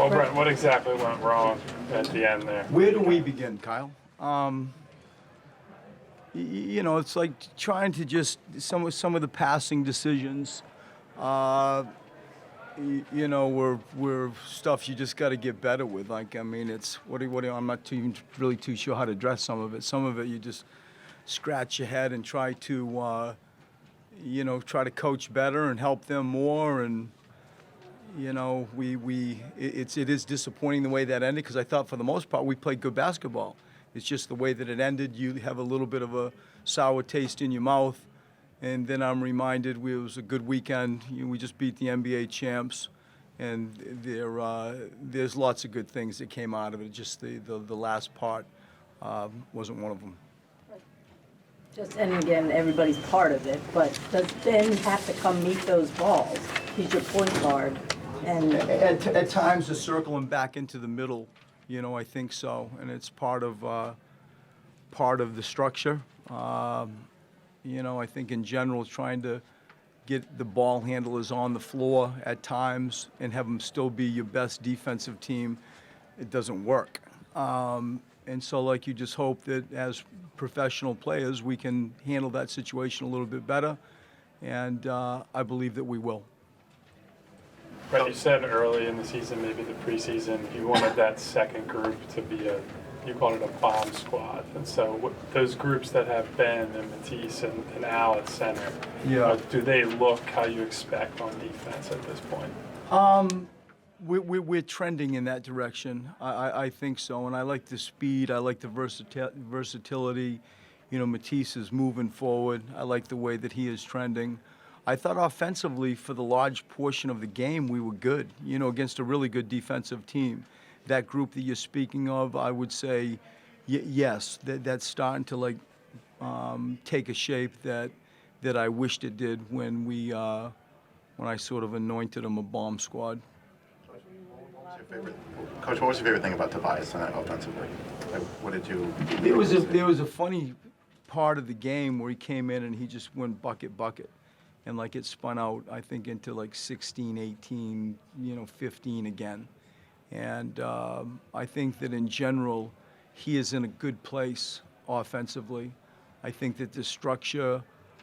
Well, Brent, what exactly went wrong at the end there? Where do we begin, Kyle? It's like trying to just some of the passing decisions. We're stuff you just got to get better with. Like, I mean, it's I'm not really too sure how to address some of it. Some of it you just scratch your head and try to coach better and help them more. And it is disappointing the way that ended, because I thought for the most part we played good basketball. It's just the way that it ended. You have a little bit of a sour taste in your mouth. And then I'm reminded it was a good weekend. We just beat the NBA champs, and there's lots of good things that came out of it. Just the last part wasn't one of them. And again, everybody's part of it, but does Ben have to come meet those balls? He's your point guard. And at times to circle him back into the middle, I think so, and it's part of the structure. I think in general, trying to get the ball handlers on the floor at times and have them still be your best defensive team, it doesn't work. And so, like, you just hope that as professional players, we can handle that situation a little bit better, and I believe that we will. But you said early in the season, maybe the preseason, you wanted that second group to be you called it a bomb squad. And so those groups that have Ben and Matisse and Al at center, do they look how you expect on defense at this point? We're trending in that direction. I think so, and I like the speed. I like the versatility. Matisse is moving forward. I like the way that he is trending. I thought offensively, for the large portion of the game, we were good, against a really good defensive team. That group that you're speaking of, I would say, yes, that's starting to take a shape that I wished it did when I sort of anointed them a bomb squad. Coach, what was your favorite thing about Tobias tonight offensively? What did you? There was a funny part of the game where he came in and he just went bucket, and it spun out, I think, into 16, 18, 15 again. And I think that in general, he is in a good place offensively. I think that the structure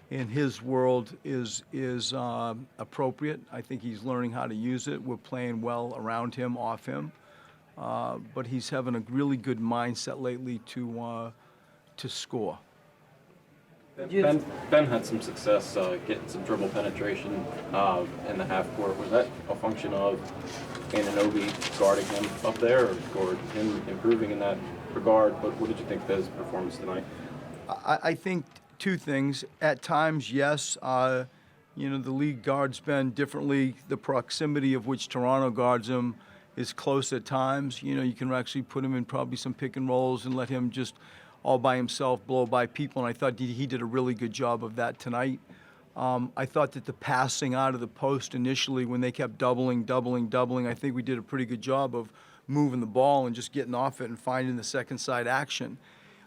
in his world is appropriate. I think he's learning how to use it. We're playing well around him, off him. But he's having a really good mindset lately to score. Ben had some success getting some dribble penetration in the half court. Was that a function of Anunoby guarding him up there, or him improving in that regard? But what did you think of his performance tonight? I think two things. At times, yes, the league guards Ben differently. The proximity of which Toronto guards him is close at times. You can actually put him in probably some pick and rolls and let him just all by himself blow by people, and I thought he did a really good job of that tonight. I thought that the passing out of the post initially, when they kept doubling, I think we did a pretty good job of moving the ball and just getting off it and finding the second side action.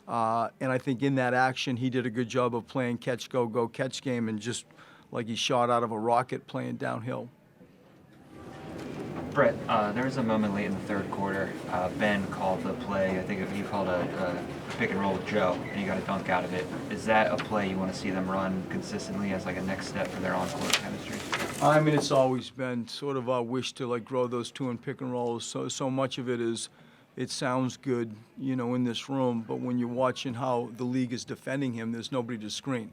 And I think in that action, he did a good job of playing catch, go, catch game, and just like he shot out of a rocket playing downhill. Brett, there was a moment late in the third quarter. Ben called the play. I think he called a pick and roll with Joe, and he got a dunk out of it. Is that a play you want to see them run consistently as a next step for their on-court chemistry? I mean, it's always been sort of our wish to grow those two in pick and rolls. So much of it is, it sounds good, in this room, but when you're watching how the league is defending him, there's nobody to screen.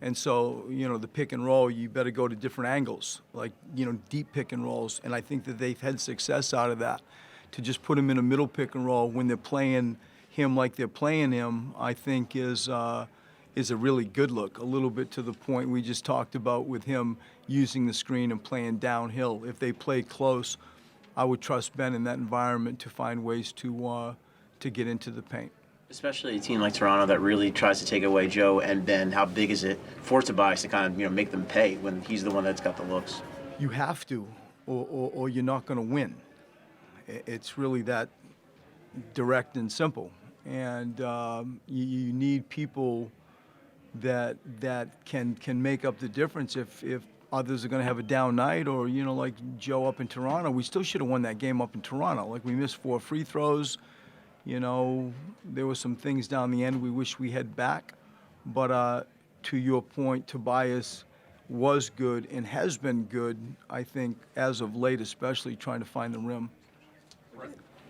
And so, the pick and roll, you better go to different angles, deep pick and rolls. And I think that they've had success out of that. To just put him in a middle pick and roll when they're playing him like they're playing him, I think is a really good look. A little bit to the point we just talked about with him using the screen and playing downhill. If they play close, I would trust Ben in that environment to find ways to get into the paint. Especially a team like Toronto that really tries to take away Joe and Ben. How big is it for Tobias to kind of make them pay when he's the one that's got the looks? You have to, or you're not going to win. It's really that direct and simple. And you need people that can make up the difference. If others are going to have a down night, or, like Joe up in Toronto. We still should have won that game up in Toronto. Like, we missed 4 free throws. There were some things down the end we wish we had back. But to your point, Tobias was good and has been good, I think, as of late, especially trying to find the rim.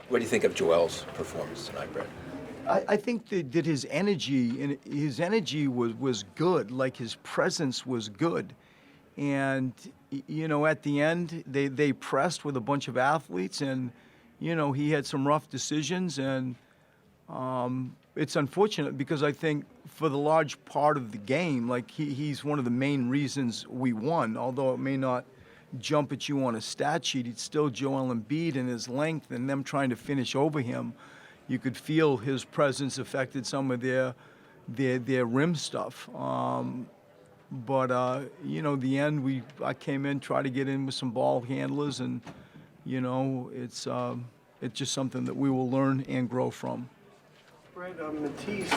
What do you think of Joel's performance tonight, Brett? I think that his energy was good, like his presence was good. And, at the end, they pressed with a bunch of athletes, and, he had some rough decisions, and it's unfortunate because I think for the large part of the game, like he's one of the main reasons we won, although it may not jump at you on a stat sheet. It's still Joel Embiid and his length and them trying to finish over him. You could feel his presence affected some of their rim stuff. But the end, I came in, tried to get in with some ball handlers, and it's just something that we will learn and grow from. Brett, Matisse,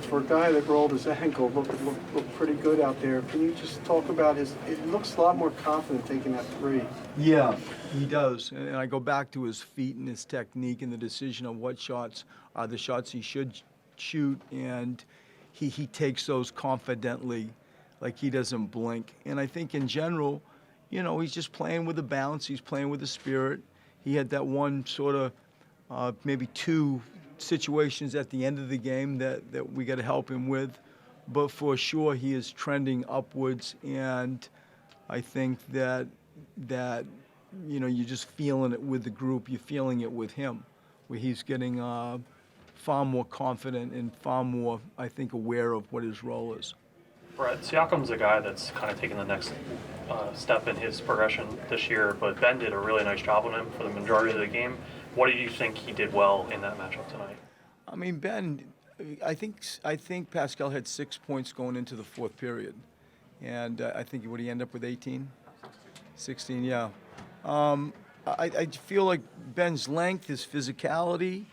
for a guy that rolled his ankle, looked pretty good out there. Can you just talk about it looks a lot more confident taking that 3. Yeah, he does. And I go back to his feet and his technique and the decision of what shots are the shots he should shoot. And he takes those confidently, like he doesn't blink. And I think in general, he's just playing with the bounce. He's playing with the spirit. He had that one sort of maybe 2 situations at the end of the game that we got to help him with. But for sure, he is trending upwards. And I think that you're just feeling it with the group. You're feeling it with him, where he's getting far more confident and far more, I think, aware of what his role is. Brett, Siakam's a guy that's kind of taken the next step in his progression this year, but Ben did a really nice job on him for the majority of the game. What do you think he did well in that matchup tonight? I mean, Ben, I think Pascal had 6 points going into the 4th period. And I think, would he end up with 18? 16, yeah. I feel like Ben's length, his physicality,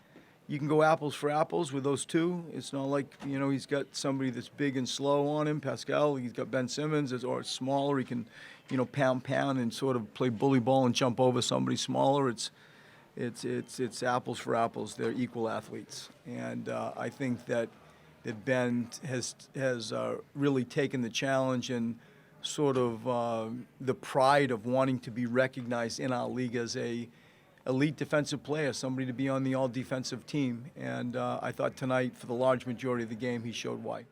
you can go apples for apples with those two. It's not like, he's got somebody that's big and slow on him. Pascal, he's got Ben Simmons, or smaller. He can, pound and sort of play bully ball and jump over somebody smaller. It's apples for apples. They're equal athletes. And I think that Ben has really taken the challenge and sort of the pride of wanting to be recognized in our league as a elite defensive player, somebody to be on the all-defensive team. And I thought tonight, for the large majority of the game, he showed why.